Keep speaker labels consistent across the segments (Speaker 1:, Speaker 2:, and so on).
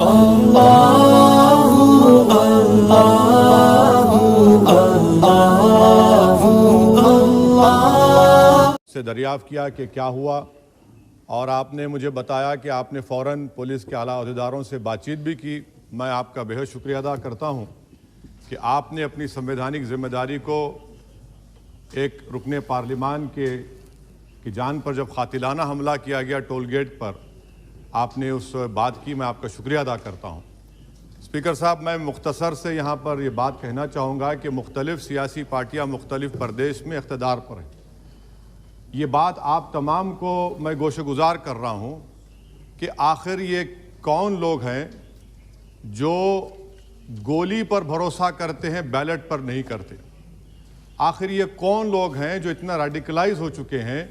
Speaker 1: से दरियाफ्त किया कि क्या हुआ, और आपने मुझे बताया कि आपने फ़ौरन पुलिस के आला अहदेदारों से बातचीत भी की। मैं आपका बेहद शुक्रिया अदा करता हूं कि आपने अपनी संवैधानिक जिम्मेदारी को एक रुकने पार्लिमान की जान पर जब कातिलाना हमला किया गया टोल गेट पर, आपने उस बात की। मैं आपका शुक्रिया अदा करता हूं। स्पीकर साहब, मैं मुख्तसर से यहाँ पर यह बात कहना चाहूँगा कि मुख्तलिफ सियासी पार्टियाँ मुख्तलिफ प्रदेश में इक़्तिदार पर हैं। ये बात आप तमाम को मैं गोशगुजार कर रहा हूँ कि आखिर ये कौन लोग हैं जो गोली पर भरोसा करते हैं, बैलेट पर नहीं करते। आखिर ये कौन लोग हैं जो इतना रेडिकलाइज हो चुके हैं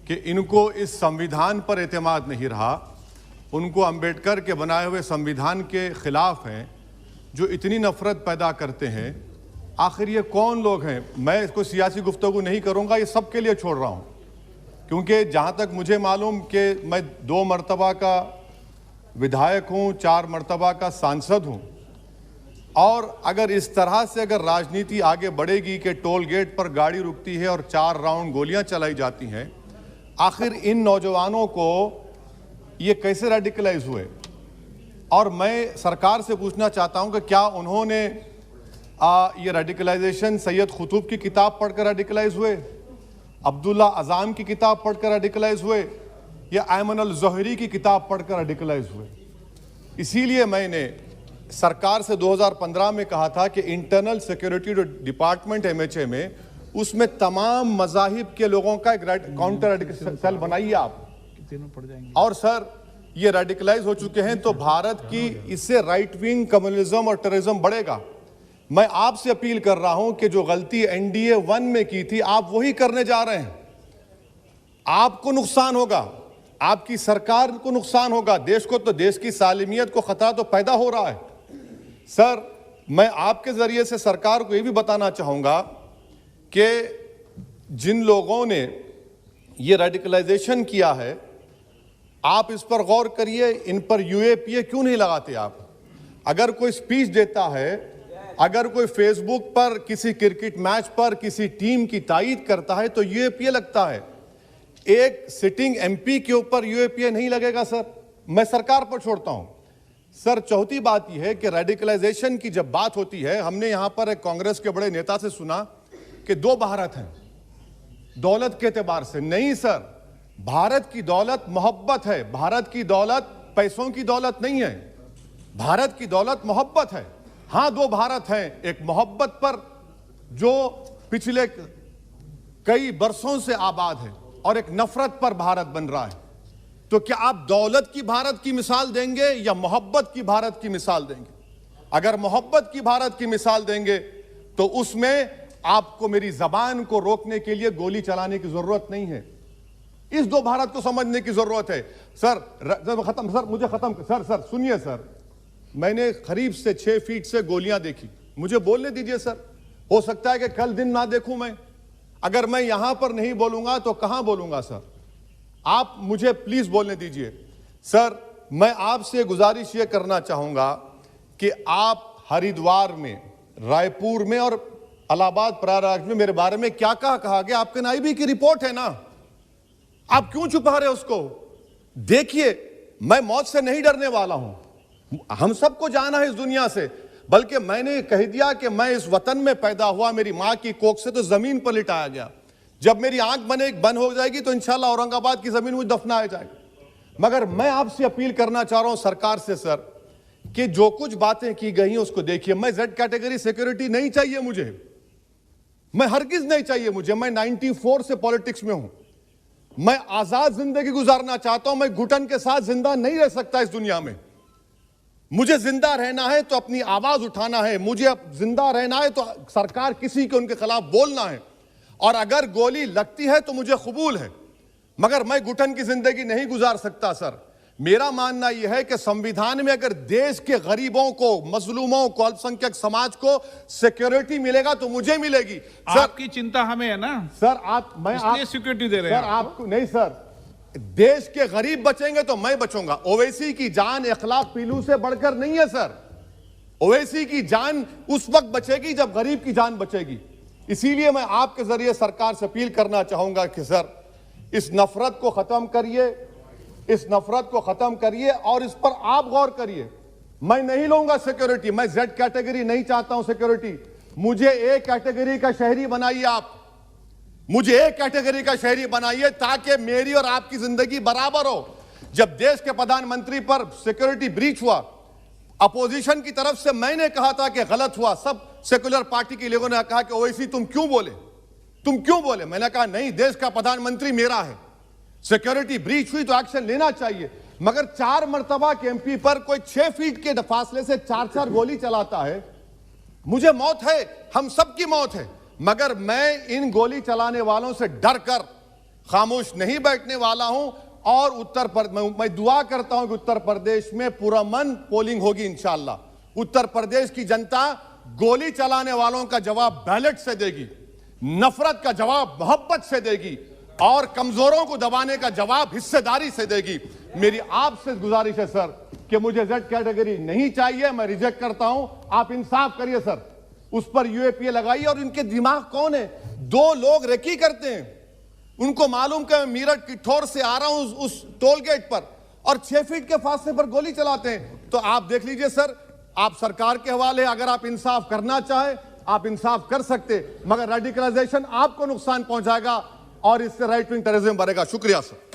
Speaker 1: कि इनको इस संविधान पर एतमाद नहीं रहा, उनको अंबेडकर के बनाए हुए संविधान के ख़िलाफ़ हैं, जो इतनी नफ़रत पैदा करते हैं। आखिर ये कौन लोग हैं? मैं इसको सियासी गुफ्तगू नहीं करूँगा, ये सब के लिए छोड़ रहा हूँ, क्योंकि जहाँ तक मुझे मालूम कि मैं 2 मरतबा का विधायक हूँ, 4 मरतबा का सांसद हूँ, और अगर इस तरह से अगर राजनीति आगे बढ़ेगी कि टोल गेट पर गाड़ी रुकती है और 4 राउंड गोलियाँ चलाई जाती हैं, आखिर इन नौजवानों को ये कैसे रेडिकलाइज हुए? और मैं सरकार से पूछना चाहता हूँ कि क्या उन्होंने ये रेडिकलाइजेशन सैयद कुतुब की किताब पढ़कर रेडिकलाइज हुए, अब्दुल्ला अज़ाम की किताब पढ़कर रेडिकलाइज हुए, या अयमन अल ज़ोहरी की किताब पढ़कर रेडिकलाइज हुए? इसीलिए मैंने सरकार से 2015 में कहा था कि इंटरनल सिक्योरिटी डिपार्टमेंट MHA में, उसमें तमाम मज़ाहिब के लोगों का एक काउंटर सेल बनाइए आप। और सर, ये रेडिकलाइज हो चुके हैं तो भारत की इससे राइट विंग कम्युनिज्म और टेररिज्म बढ़ेगा। मैं आपसे अपील कर रहा हूं कि जो गलती NDA 1 में की थी, आप वही करने जा रहे हैं। आपको नुकसान होगा, आपकी सरकार को नुकसान होगा, देश को तो, देश की सालिमियत को खतरा तो पैदा हो रहा है। सर, मैं आपके जरिए से सरकार को यह भी बताना चाहूंगा कि जिन लोगों ने ये रेडिकलाइजेशन किया है, आप इस पर गौर करिए, इन पर UAPA क्यों नहीं लगाते आप? अगर कोई स्पीच देता है, अगर कोई फेसबुक पर किसी क्रिकेट मैच पर किसी टीम की तायीद करता है तो UAPA लगता है। एक सिटिंग MP के ऊपर UAPA नहीं लगेगा सर। मैं सरकार पर छोड़ता हूं। सर, चौथी बात यह है कि रेडिकलाइजेशन की जब बात होती है, हमने यहां पर एक कांग्रेस के बड़े नेता से सुना कि 2 भारत हैं दौलत के एतबार से। नहीं सर, भारत की दौलत मोहब्बत है। भारत की दौलत पैसों की दौलत नहीं है, भारत की दौलत मोहब्बत है। हाँ, 2 भारत हैं, एक मोहब्बत पर जो पिछले कई बरसों से आबाद है, और एक नफरत पर भारत बन रहा है। तो क्या आप दौलत की भारत की मिसाल देंगे या मोहब्बत की भारत की मिसाल देंगे? अगर मोहब्बत की भारत की मिसाल देंगे तो उसमें आपको मेरी जबान को रोकने के लिए गोली चलाने की जरूरत नहीं है। इस 2 भारत को समझने की जरूरत है। सर, खत्म सर, मुझे खत्म सर सुनिए सर, मैंने करीब से 6 फीट से गोलियां देखी, मुझे बोलने दीजिए सर। हो सकता है कि कल दिन ना देखूं मैं। अगर मैं यहां पर नहीं बोलूंगा तो कहां बोलूंगा सर? आप मुझे प्लीज बोलने दीजिए। सर, मैं आपसे गुजारिश यह करना चाहूंगा कि आप हरिद्वार में, रायपुर में और इलाहाबाद प्रयागराज में मेरे बारे में क्या कहा गया? आपके नायबी की रिपोर्ट है ना, आप क्यों छुपा रहे उसको? देखिए, मैं मौत से नहीं डरने वाला हूं, हम सबको जाना है इस दुनिया से। बल्कि मैंने कह दिया कि मैं इस वतन में पैदा हुआ, मेरी मां की कोख से तो जमीन पर लिटाया गया। जब मेरी आंख बंद हो जाएगी तो इंशाल्लाह औरंगाबाद की जमीन मुझे दफनाया जाएगा। मगर मैं आपसे अपील करना चाह रहा हूं सरकार से सर, कि जो कुछ बातें की गई हैं उसको देखिए। मैं Z कैटेगरी सिक्योरिटी नहीं चाहिए मुझे, मैं हरगिज नहीं चाहिए मुझे। मैं 94 से पॉलिटिक्स में हूं। मैं आजाद जिंदगी गुजारना चाहता हूं। मैं घुटन के साथ जिंदा नहीं रह सकता इस दुनिया में। मुझे जिंदा रहना है तो अपनी आवाज उठाना है, मुझे अब जिंदा रहना है तो सरकार किसी के उनके खिलाफ बोलना है, और अगर गोली लगती है तो मुझे कबूल है, मगर मैं घुटन की जिंदगी नहीं गुजार सकता सर। मेरा मानना यह है कि संविधान में अगर देश के गरीबों को, मजलूमों को, अल्पसंख्यक समाज को सिक्योरिटी मिलेगा तो मुझे मिलेगी। सर,
Speaker 2: आपकी चिंता हमें है ना
Speaker 1: सर, आप, मैं
Speaker 2: इसलिए सिक्योरिटी दे रहे हैं
Speaker 1: सर, आपको नहीं सर, देश के गरीब बचेंगे तो मैं बचूंगा। ओवैसी की जान इखलाक पीलू से बढ़कर नहीं है सर। ओवैसी की जान उस वक्त बचेगी जब गरीब की जान बचेगी। इसीलिए मैं आपके जरिए सरकार से अपील करना चाहूंगा कि सर इस नफरत को खत्म करिए, इस नफरत को खत्म करिए और इस पर आप गौर करिए। मैं नहीं लूंगा सिक्योरिटी, मैं जेड कैटेगरी नहीं चाहता हूं सिक्योरिटी। मुझे ए कैटेगरी का शहरी बनाइए आप, मुझे ए कैटेगरी का शहरी बनाइए ताकि मेरी और आपकी जिंदगी बराबर हो। जब देश के प्रधानमंत्री पर सिक्योरिटी ब्रीच हुआ, अपोजिशन की तरफ से मैंने कहा था कि गलत हुआ। सब सेकुलर पार्टी के लोगों ने कहा कि ओवैसी तुम क्यों बोले। मैंने कहा नहीं, देश का प्रधानमंत्री मेरा है, सिक्योरिटी ब्रीच हुई तो एक्शन लेना चाहिए। मगर 4 मर्तबा के एमपी पर कोई 6 फीट के फासले से 4-4 गोली चलाता है। मुझे मौत है, हम सबकी मौत है, मगर मैं इन गोली चलाने वालों से डर कर खामोश नहीं बैठने वाला हूं। और मैं दुआ करता हूं कि उत्तर प्रदेश में पुरअमन पोलिंग होगी इंशाअल्लाह। उत्तर प्रदेश की जनता गोली चलाने वालों का जवाब बैलेट से देगी, नफरत का जवाब मोहब्बत से देगी और कमजोरों को दबाने का जवाब हिस्सेदारी से देगी। मेरी आपसे गुजारिश है सर कि मुझे जेड कैटेगरी नहीं चाहिए, मैं रिजेक्ट करता हूं। आप इंसाफ करिए सर, उस पर यूएपीए लगाइए। और इनके दिमाग कौन है? 2 लोग रेकी करते हैं, उनको मालूम कि मैं मीरठ किठौर से आ रहा हूं उस टोल गेट पर, और 6 फीट के फासले पर गोली चलाते हैं। तो आप देख लीजिए सर, आप सरकार के हवाले, अगर आप इंसाफ करना चाहें आप इंसाफ कर सकते, मगर रेडिकलाइजेशन आपको नुकसान पहुंचाएगा और इससे राइट विंग टेररिज्म बढ़ेगा। शुक्रिया सर।